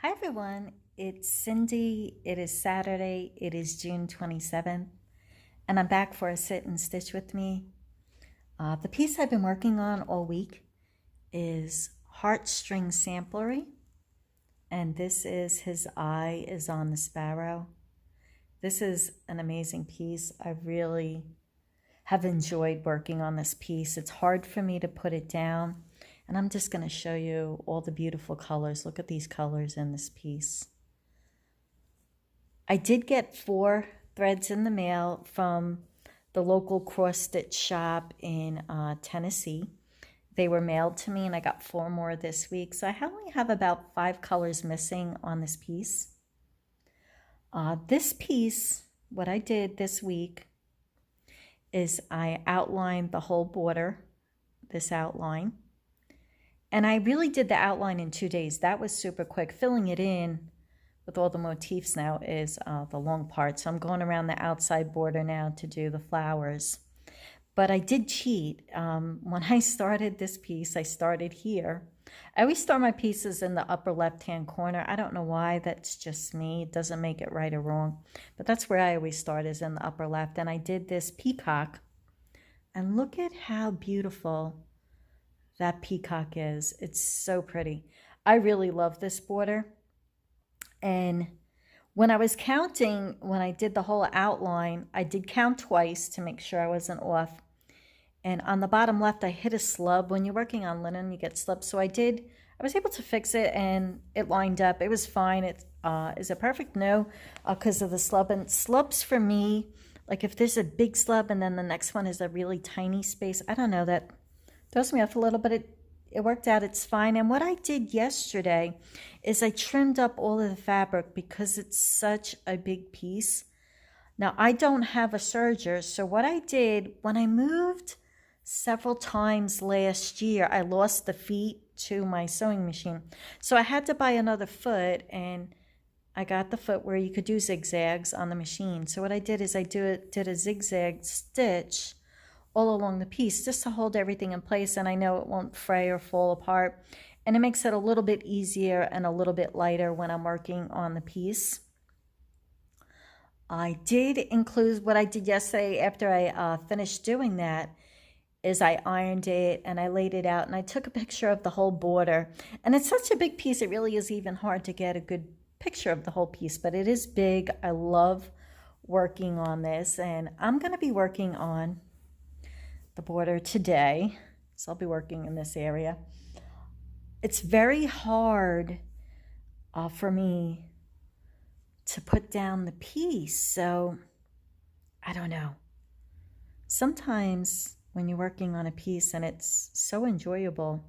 Hi everyone, it's Cindy. It is Saturday. It is June 27th, and I'm back for a sit and stitch with me. The piece I've been working on all week is Heartstring samplery, and this is his eye is on the sparrow. This is an amazing piece. I really have enjoyed working on this piece. It's hard for me to put it down. And I'm just going to show you all the beautiful colors. Look at these colors in this piece. I did get 4 threads in the mail from the local cross stitch shop in Tennessee. They were mailed to me and I got 4 more this week. So I only have about 5 colors missing on this piece. This piece, what I did this week is I outlined the whole border, this outline. And I really did the outline in 2 days. That was super quick. Filling it in with all the motifs now is the long part. So I'm going around the outside border now to do the flowers. But I did cheat. When I started this piece, I started here. I always start my pieces in the upper left-hand corner. I don't know why. That's just me. It doesn't make it right or wrong. But that's where I always start, is in the upper left. And I did this peacock. And look at how beautiful that peacock is. It's so pretty. I really love this border. And when I was counting, when I did the whole outline, I did count twice to make sure I wasn't off. And on the bottom left, I hit a slub. When you're working on linen, you get slubs. So I was able to fix it and it lined up. It was fine. Is it perfect? No, because of the slub. And slubs for me, like if there's a big slub and then the next one is a really tiny space, I don't know, that throws me off a little, but it worked out. It's fine. And what I did yesterday is I trimmed up all of the fabric because it's such a big piece. Now, I don't have a serger, so what I did, when I moved several times last year, I lost the feet to my sewing machine. So I had to buy another foot, and I got the foot where you could do zigzags on the machine. So what I did is I did a zigzag stitch all along the piece just to hold everything in place, and I know it won't fray or fall apart, and it makes it a little bit easier and a little bit lighter when I'm working on the piece. I did include what I did yesterday after I finished doing that is I ironed it and I laid it out and I took a picture of the whole border, and it's such a big piece it really is even hard to get a good picture of the whole piece, but it is big. I love working on this, and I'm going to be working on the border today, so I'll be working in this area. It's very hard for me to put down the piece, so I don't know. Sometimes when you're working on a piece and it's so enjoyable,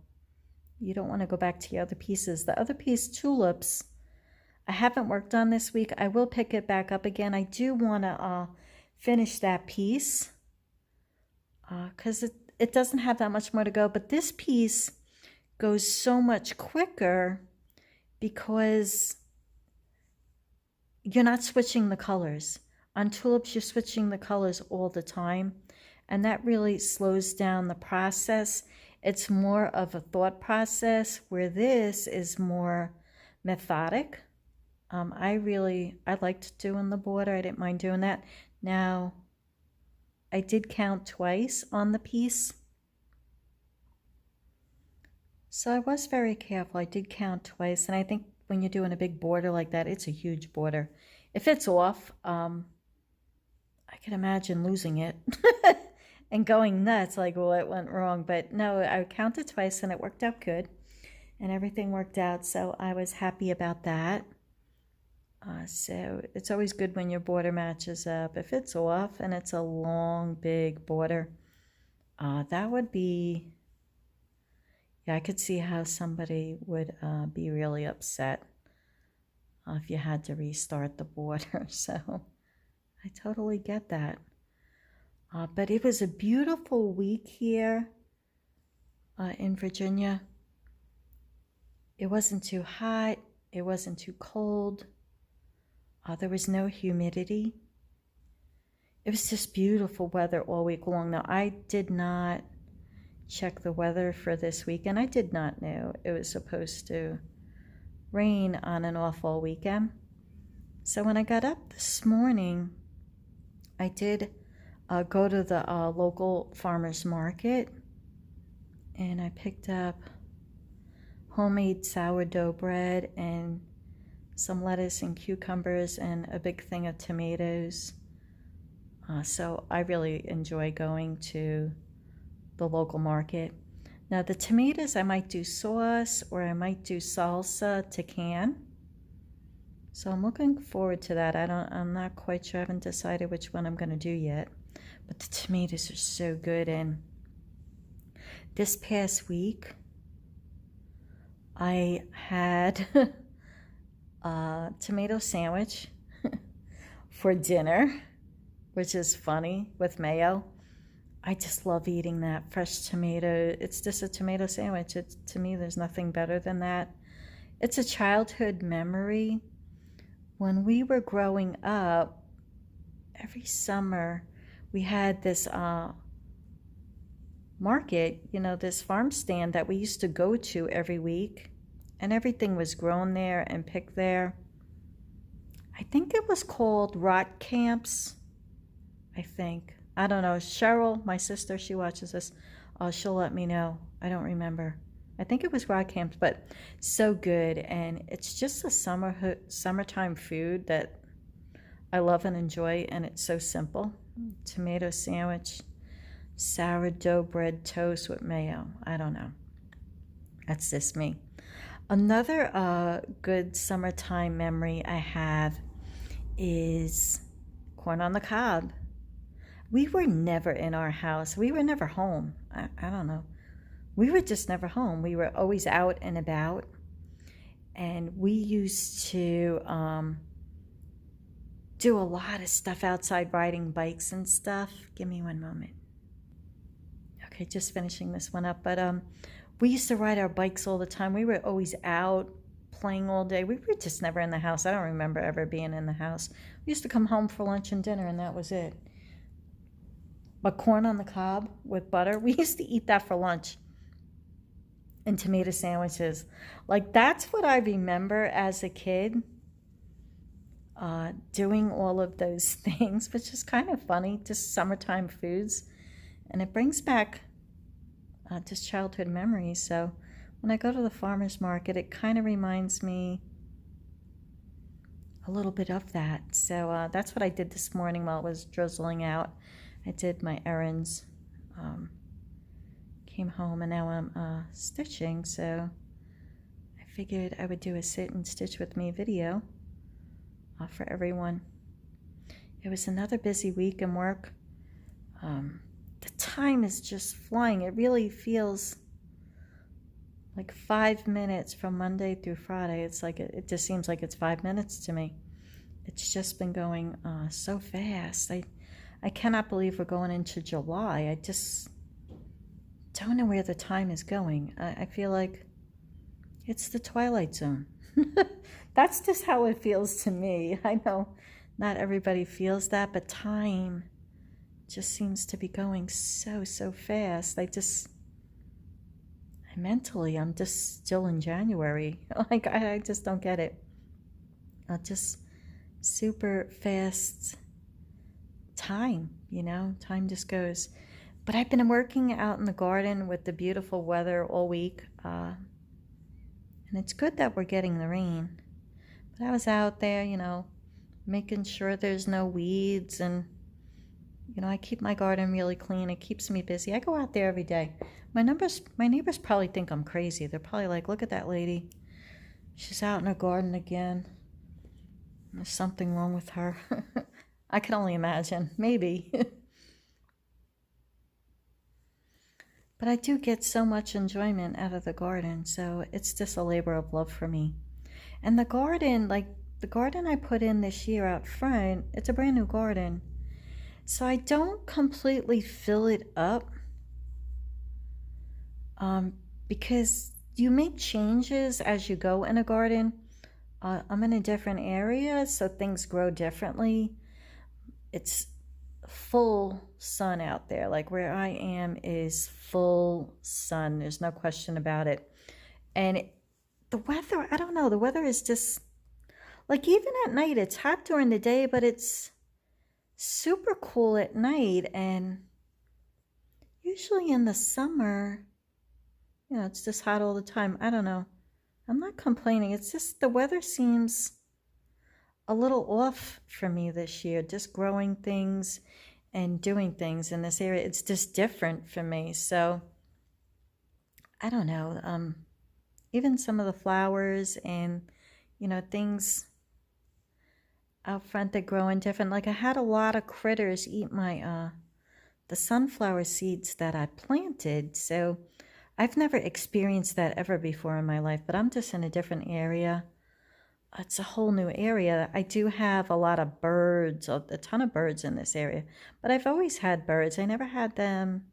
you don't want to go back to the other pieces. The other piece, tulips, I haven't worked on this week. I will pick it back up again. I do want to finish that piece because it doesn't have that much more to go, but this piece goes so much quicker because you're not switching the colors. On tulips, you're switching the colors all the time, and that really slows down the process. It's more of a thought process, where this is more methodic. I liked doing the border. I didn't mind doing that. Now, I did count twice on the piece, so I was very careful. I did count twice, and I think when you're doing a big border like that, it's a huge border. If it's off, I can imagine losing it and going nuts, like, well, it went wrong. But no, I counted twice and it worked out good, and everything worked out, so I was happy about that. So it's always good when your border matches up. If it's off and it's a long, big border, that would be, yeah, I could see how somebody would be really upset if you had to restart the border. So I totally get that. But it was a beautiful week here in Virginia. It wasn't too hot. It wasn't too cold. There was no humidity. It was just beautiful weather all week long. Now, I did not check the weather for this week, and I did not know it was supposed to rain on and off all weekend. So when I got up this morning, I did go to the local farmer's market, and I picked up homemade sourdough bread and some lettuce and cucumbers and a big thing of tomatoes. So I really enjoy going to the local market. Now the tomatoes, I might do sauce or I might do salsa to can. So I'm looking forward to that. I'm not quite sure. I haven't decided which one I'm going to do yet. But the tomatoes are so good. And this past week, I had a tomato sandwich for dinner, which is funny, with mayo. I just love eating that fresh tomato. It's just a tomato sandwich. To me, there's nothing better than that. It's a childhood memory. When we were growing up, every summer we had this market, this farm stand that we used to go to every week, and everything was grown there and picked there. I think it was called Rot Camps, I think. I don't know. Cheryl, my sister, she watches this. She'll let me know. I don't remember. I think it was Rot Camps, but so good. And it's just a summertime food that I love and enjoy, and it's so simple. Tomato sandwich, sourdough bread toast with mayo. I don't know. That's just me. Another good summertime memory I have is corn on the cob. We were never in our house. We were never home. I don't know. We were just never home. We were always out and about. And we used to do a lot of stuff outside, riding bikes and stuff. Give me one moment. Okay, just finishing this one up. But we used to ride our bikes all the time. We were always out playing all day. We were just never in the house. I don't remember ever being in the house. We used to come home for lunch and dinner, and that was it. But corn on the cob with butter, we used to eat that for lunch. And tomato sandwiches. Like, that's what I remember as a kid, doing all of those things, which is kind of funny, just summertime foods. And it brings back just childhood memories. So when I go to the farmer's market, it kind of reminds me a little bit of that. So that's what I did this morning while it was drizzling out. I did my errands. Came home, and now I'm stitching, so I figured I would do a sit and stitch with me video for everyone. It was another busy week in work. The time is just flying. It really feels like 5 minutes from Monday through Friday. It's like it just seems like it's 5 minutes to me. It's just been going so fast. I cannot believe we're going into July. I just don't know where the time is going. I feel like it's the Twilight Zone. That's just how it feels to me. I know not everybody feels that, but time just seems to be going so fast. Mentally, I'm just still in January. Like, I just don't get it. Just super fast time, time just goes. But I've been working out in the garden with the beautiful weather all week, and it's good that we're getting the rain. But I was out there, making sure there's no weeds, and I keep my garden really clean. It keeps me busy. I go out there every day. My neighbors probably think I'm crazy. They're probably like, look at that lady. She's out in her garden again. There's something wrong with her. I can only imagine. Maybe. But I do get so much enjoyment out of the garden, so it's just a labor of love for me. And the garden, like the garden I put in this year out front, it's a brand new garden. So I don't completely fill it up because you make changes as you go in a garden. I'm in a different area, so things grow differently. It's full sun out there. Like where I am is full sun. There's no question about it. And the weather, I don't know, the weather is just, like even at night, it's hot during the day, but it's super cool at night. And usually in the summer, it's just hot all the time. I don't know. I'm not complaining. It's just the weather seems a little off for me this year, just growing things and doing things in this area. It's just different for me. So I don't know. Even some of the flowers and, things out front that growing different. Like I had a lot of critters eat my the sunflower seeds that I planted. So I've never experienced that ever before in my life, but I'm just in a different area. It's a whole new area. I do have a lot of birds, a ton of birds in this area, but I've always had birds. I never had them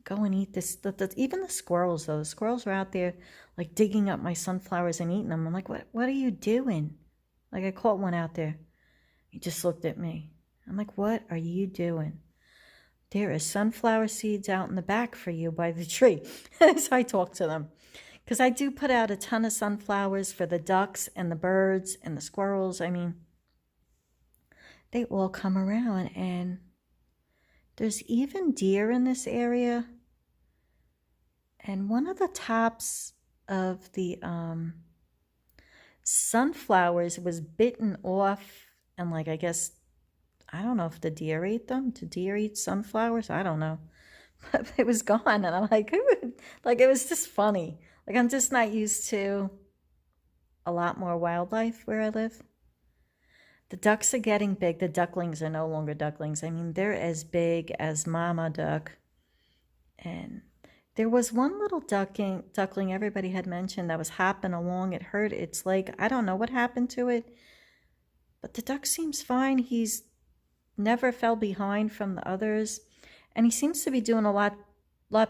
go and eat this. Even the squirrels, though. The squirrels are out there like digging up my sunflowers and eating them. I'm like, what are you doing? Like I caught one out there. He just looked at me. I'm like, what are you doing? There is sunflower seeds out in the back for you by the tree. So I talk to them. Because I do put out a ton of sunflowers for the ducks and the birds and the squirrels. I mean, they all come around. And there's even deer in this area. And one of the tops of the sunflowers was bitten off. And like, I guess, I don't know if the deer ate them. Do deer eat sunflowers? I don't know. But it was gone. And I'm like, it was just funny. Like, I'm just not used to a lot more wildlife where I live. The ducks are getting big. The ducklings are no longer ducklings. I mean, they're as big as mama duck. And there was one little duckling everybody had mentioned that was hopping along. It hurt its leg. I don't know what happened to it. But the duck seems fine. He's never fell behind from the others. And he seems to be doing a lot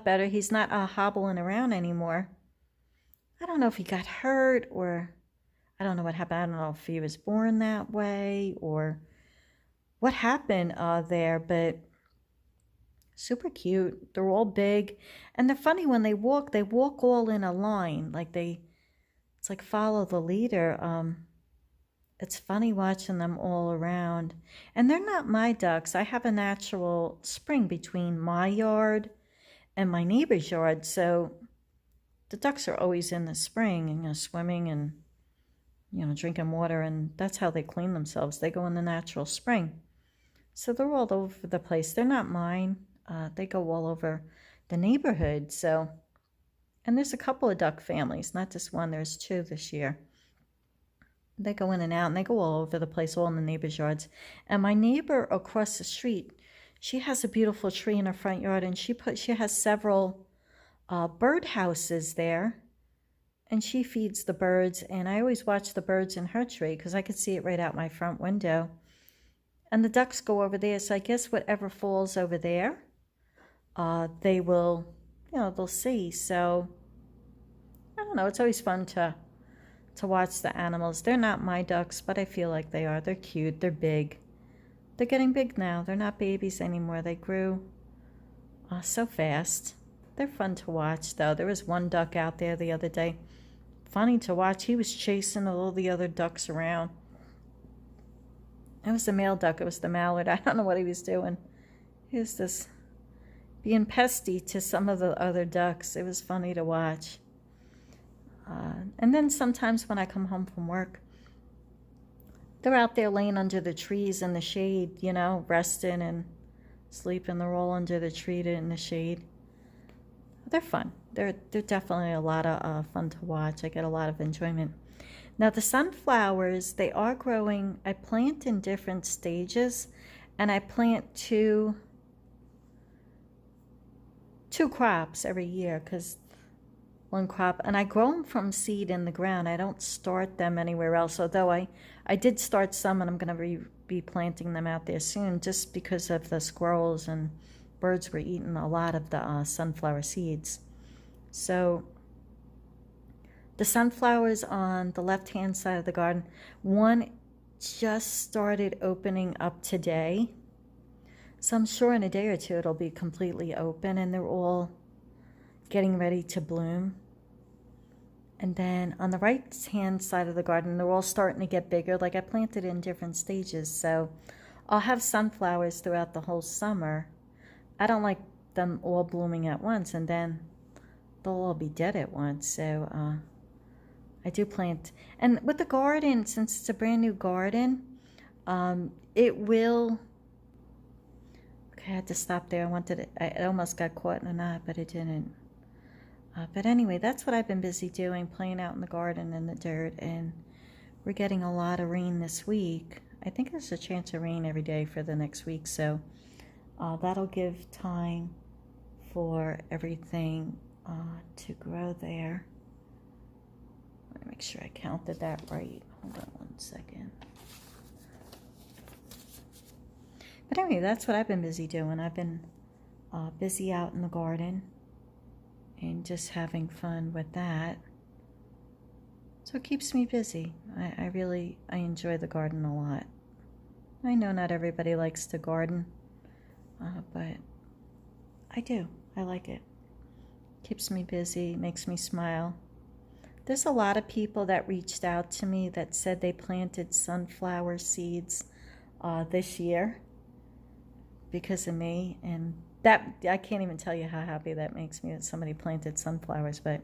better. He's not hobbling around anymore. I don't know if he got hurt or I don't know what happened. I don't know if he was born that way or what happened there, but super cute. They're all big. And they're funny when they walk all in a line. Like it's like follow the leader. It's funny watching them all around. And they're not my ducks. I have a natural spring between my yard and my neighbor's yard. So the ducks are always in the spring and swimming and drinking water, and that's how they clean themselves. They go in the natural spring. So they're all over the place. They're not mine. They go all over the neighborhood. So, and there's a couple of duck families, not just one. There's two this year. They go in and out, and they go all over the place, all in the neighbor's yards. And my neighbor across the street, she has a beautiful tree in her front yard, and she has several bird houses there, and she feeds the birds. And I always watch the birds in her tree because I could see it right out my front window. And the ducks go over there, so I guess whatever falls over there, they will, they'll see. So I don't know. It's always fun to watch the animals. They're not my ducks, but I feel like they are. They're cute. They're big. They're getting big now. They're not babies anymore. They grew so fast. They're fun to watch, though. There was one duck out there the other day. Funny to watch. He was chasing all the other ducks around. It was the male duck. It was the mallard. I don't know what he was doing. He was just being pesky to some of the other ducks. It was funny to watch. And then sometimes when I come home from work, they're out there laying under the trees in the shade, resting and sleeping. They're all under the tree in the shade. They're fun. They're definitely a lot of fun to watch. I get a lot of enjoyment. Now the sunflowers, they are growing. I plant in different stages, and I plant two crops every year because one crop, and I grow them from seed in the ground. I don't start them anywhere else, although I did start some, and I'm going to be planting them out there soon just because of the squirrels and birds were eating a lot of the sunflower seeds. So the sunflowers on the left-hand side of the garden, one just started opening up today. So I'm sure in a day or two it'll be completely open, and they're all getting ready to bloom. And then on the right hand side of the garden, they're all starting to get bigger. Like I planted in different stages. So I'll have sunflowers throughout the whole summer. I don't like them all blooming at once, and then they'll all be dead at once. So I do plant. And with the garden, since it's a brand new garden, it will... Okay, I had to stop there. I almost got caught in a knot, but it didn't. But anyway, that's what I've been busy doing, playing out in the garden in the dirt. And we're getting a lot of rain this week. I think there's a chance of rain every day for the next week. So that'll give time for everything to grow there. Let me make sure I counted that right. Hold on one second. But anyway, that's what I've been busy doing. I've been busy out in the garden and just having fun with that. So it keeps me busy. I enjoy the garden a lot. I know not everybody likes to garden, but I do. I like it. Keeps me busy, makes me smile. There's a lot of people that reached out to me that said they planted sunflower seeds this year because of me, and that I can't even tell you how happy that makes me that somebody planted sunflowers. But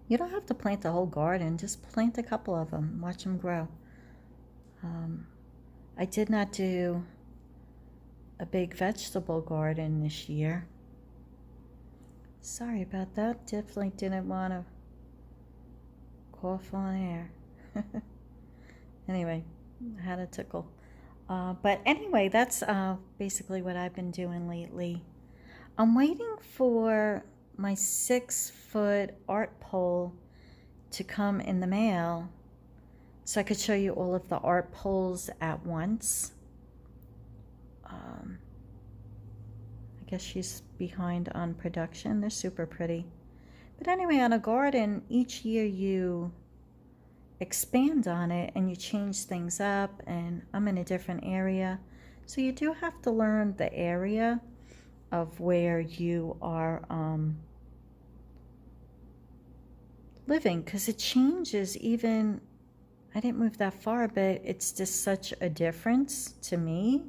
you don't have to plant the whole garden, just plant a couple of them, watch them grow. I did not do a big vegetable garden this year. Sorry about that. Definitely didn't want to cough on air. Anyway, I had a tickle. But anyway, that's basically what I've been doing lately. I'm waiting for my 6-foot art pole to come in the mail so I could show you all of the art poles at once. I guess she's behind on production. They're super pretty. But anyway, on a garden, each year you expand on it and you change things up, and I'm in a different area. So you do have to learn the area of where you are living, because it changes. Even I didn't move that far, but it's just such a difference to me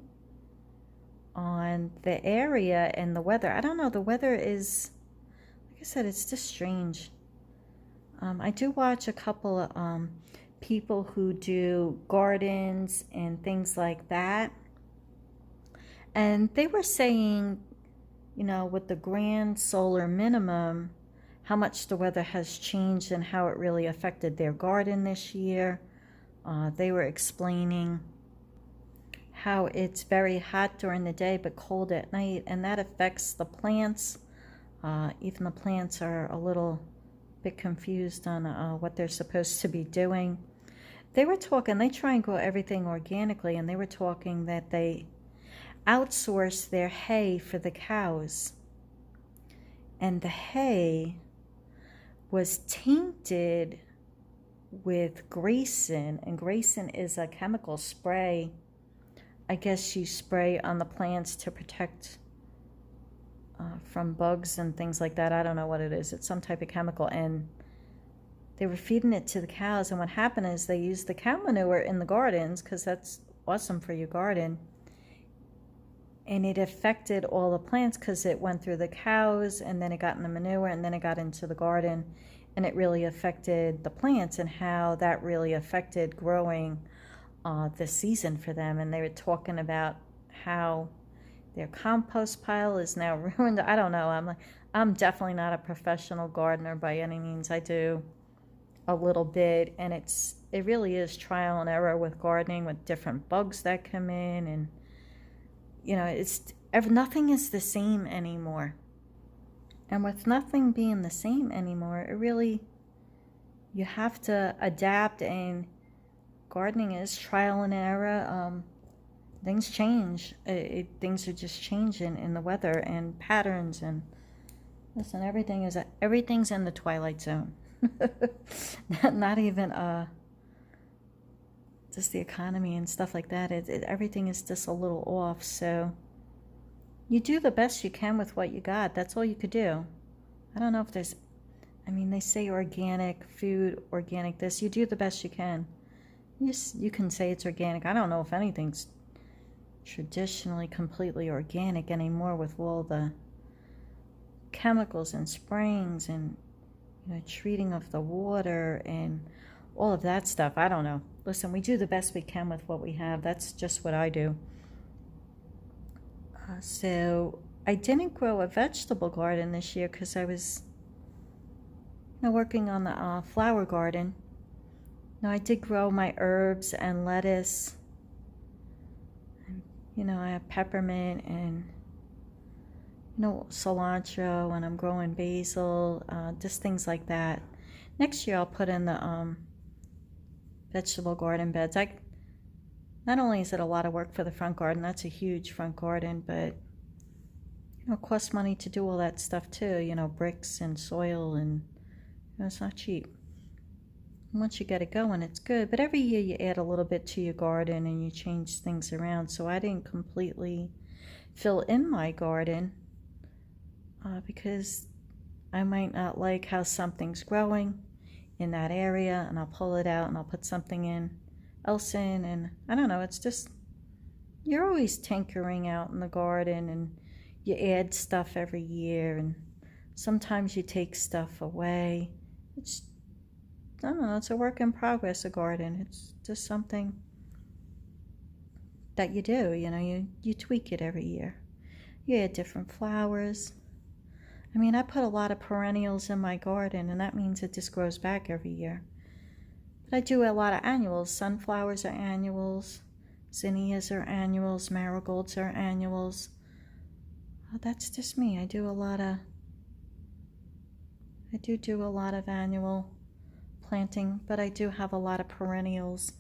on the area and the weather. I don't know, the weather is, like I said, it's just strange. I do watch a couple of people who do gardens and things like that, and they were saying, you know, with the grand solar minimum, how much the weather has changed and how it really affected their garden this year. They were explaining how it's very hot during the day but cold at night, and that affects the plants. Even the plants are a little bit confused on what they're supposed to be doing. They were talking, they try and grow everything organically, and they were talking that they outsource their hay for the cows. And the hay was tainted with grayson, and grayson is a chemical spray. I guess you spray on the plants to protect from bugs and things like that. I don't know what it is. It's some type of chemical, and they were feeding it to the cows. And what happened is they used the cow manure in the gardens, because that's awesome for your garden. And it affected all the plants because it went through the cows, and then it got in the manure, and then it got into the garden, and it really affected the plants, and how that really affected growing this season for them. And they were talking about how their compost pile is now ruined. I don't know. I'm definitely not a professional gardener by any means. I do a little bit, and it really is trial and error with gardening, with different bugs that come in, and you know, nothing is the same anymore. And with nothing being the same anymore, you have to adapt, and gardening is trial and error. Things change. Things are just changing in the weather and patterns, and listen, everything's in the twilight zone. Not even just the economy and stuff like that. Everything is just a little off. So you do the best you can with what you got. That's all you could do. I don't know if there's I mean, they say organic food, organic this. You do the best you can. You can say it's organic. I don't know if anything's traditionally completely organic anymore with all the chemicals and sprayings and treating of the water and all of that stuff. I don't know. Listen, we do the best we can with what we have. That's just what I do. So I didn't grow a vegetable garden this year because I was working on the flower garden. Now I did grow my herbs and lettuce. I have peppermint and cilantro, and I'm growing basil, just things like that. Next year I'll put in the vegetable garden beds. Not only is it a lot of work for the front garden, that's a huge front garden, but it costs money to do all that stuff too, bricks and soil, and it's not cheap. Once you get it going, it's good, but every year you add a little bit to your garden and you change things around. So I didn't completely fill in my garden because I might not like how something's growing in that area, and I'll pull it out and I'll put something else in, and I don't know, it's just, you're always tinkering out in the garden, and you add stuff every year, and sometimes you take stuff away. I don't know, it's a work in progress, a garden. It's just something that you do, you tweak it every year. You add different flowers. I mean, I put a lot of perennials in my garden, and that means it just grows back every year. But I do a lot of annuals. Sunflowers are annuals. Zinnias are annuals. Marigolds are annuals. That's just me. I do a lot of annual planting, but I do have a lot of perennials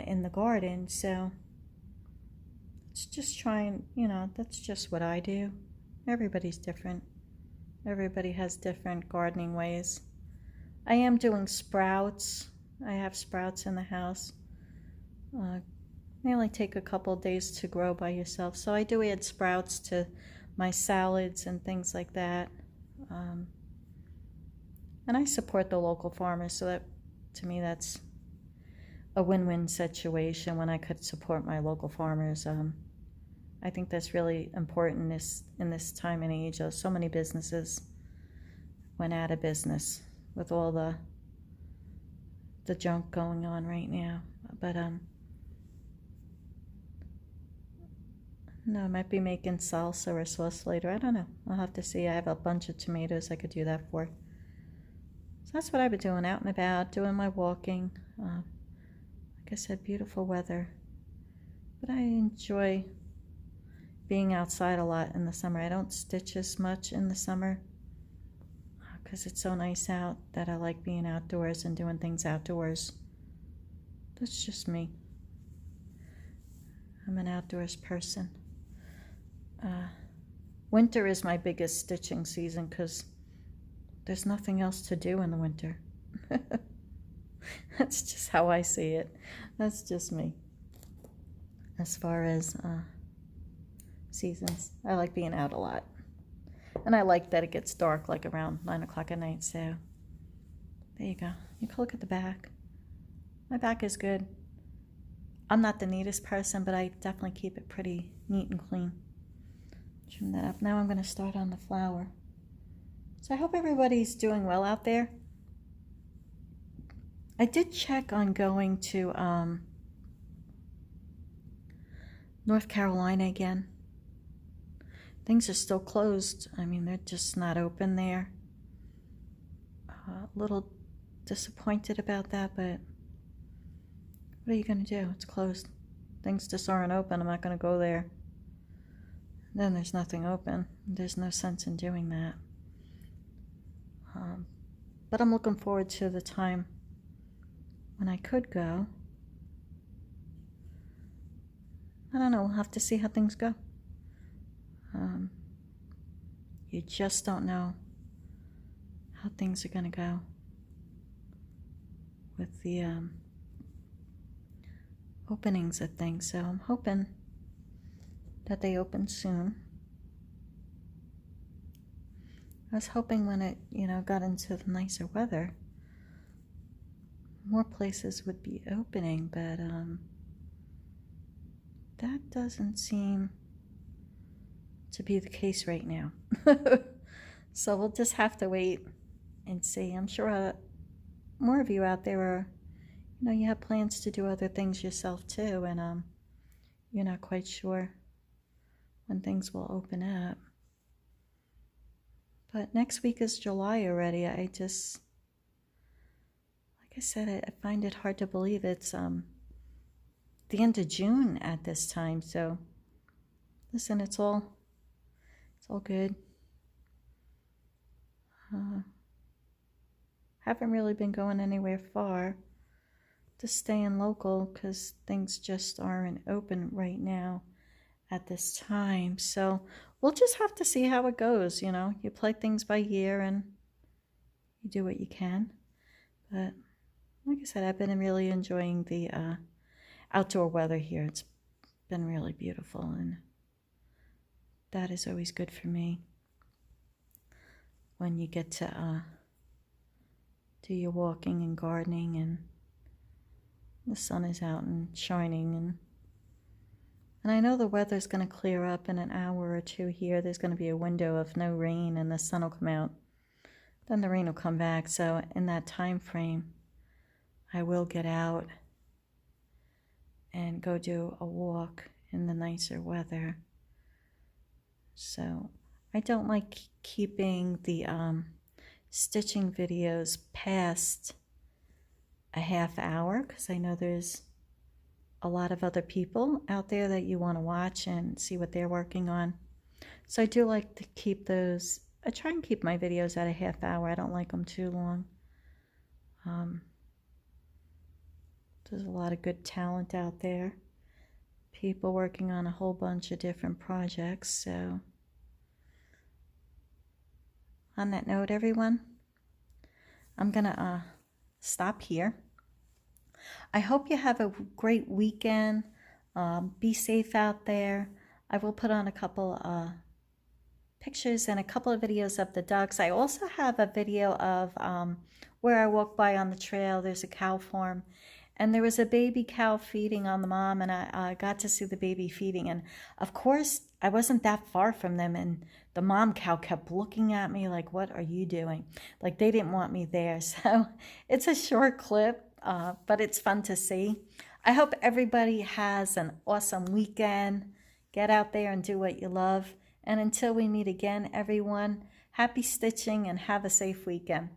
in the garden, so it's just trying, that's just what I do. Everybody's different. Everybody has different gardening ways. I am doing sprouts. I have sprouts in the house. They only take a couple of days to grow by yourself, so I do add sprouts to my salads and things like that. And I support the local farmers, so that, to me, that's a win-win situation when I could support my local farmers. I think that's really important in this time and age. So many businesses went out of business with all the junk going on right now. But no, I might be making salsa or sauce later. I don't know. I'll have to see. I have a bunch of tomatoes I could do that for. So that's what I've been doing, out and about, doing my walking. Like I said, beautiful weather. But I enjoy being outside a lot in the summer. I don't stitch as much in the summer because it's so nice out that I like being outdoors and doing things outdoors. That's just me. I'm an outdoors person. Winter is my biggest stitching season because there's nothing else to do in the winter. That's just how I see it. That's just me. As far as seasons, I like being out a lot. And I like that it gets dark like around 9 o'clock at night, so there you go. You can look at the back. My back is good. I'm not the neatest person, but I definitely keep it pretty neat and clean. Trim that up. Now I'm going to start on the flower. So I hope everybody's doing well out there. I did check on going to North Carolina again. Things are still closed. I mean, they're just not open there. A little disappointed about that, but what are you going to do? It's closed. Things just aren't open. I'm not going to go there. Then there's nothing open. There's no sense in doing that. But I'm looking forward to the time when I could go. I don't know. We'll have to see how things go. You just don't know how things are going to go with the openings of things. So I'm hoping that they open soon. I was hoping when it, got into the nicer weather, more places would be opening, but that doesn't seem to be the case right now. So we'll just have to wait and see. I'm sure more of you out there are, you have plans to do other things yourself too, and you're not quite sure when things will open up. But next week is July already. Like I said, I find it hard to believe it's the end of June at this time. So listen, it's all good. Haven't really been going anywhere far, just staying local because things just aren't open right now at this time. So we'll just have to see how it goes. You play things by ear and you do what you can. But like I said, I've been really enjoying the outdoor weather here. It's been really beautiful, and that is always good for me when you get to do your walking and gardening and the sun is out and shining, and I know the weather's going to clear up in an hour or two here. There's going to be a window of no rain and the sun will come out, then the rain will come back. So in that time frame I will get out and go do a walk in the nicer weather. So I don't like keeping the stitching videos past a half hour because I know there's a lot of other people out there that you want to watch and see what they're working on. So I do like to keep those. I try and keep my videos at a half hour. I don't like them too long. There's a lot of good talent out there. People working on a whole bunch of different projects. So on that note, everyone, I'm going to stop here. I hope you have a great weekend. Be safe out there. I will put on a couple pictures and a couple of videos of the ducks. I also have a video of where I walk by on the trail. There's a cow farm, and there was a baby cow feeding on the mom, and I got to see the baby feeding. And of course, I wasn't that far from them, and the mom cow kept looking at me like, what are you doing? Like they didn't want me there. So it's a short clip, but it's fun to see. I hope everybody has an awesome weekend. Get out there and do what you love. And until we meet again, everyone, happy stitching and have a safe weekend.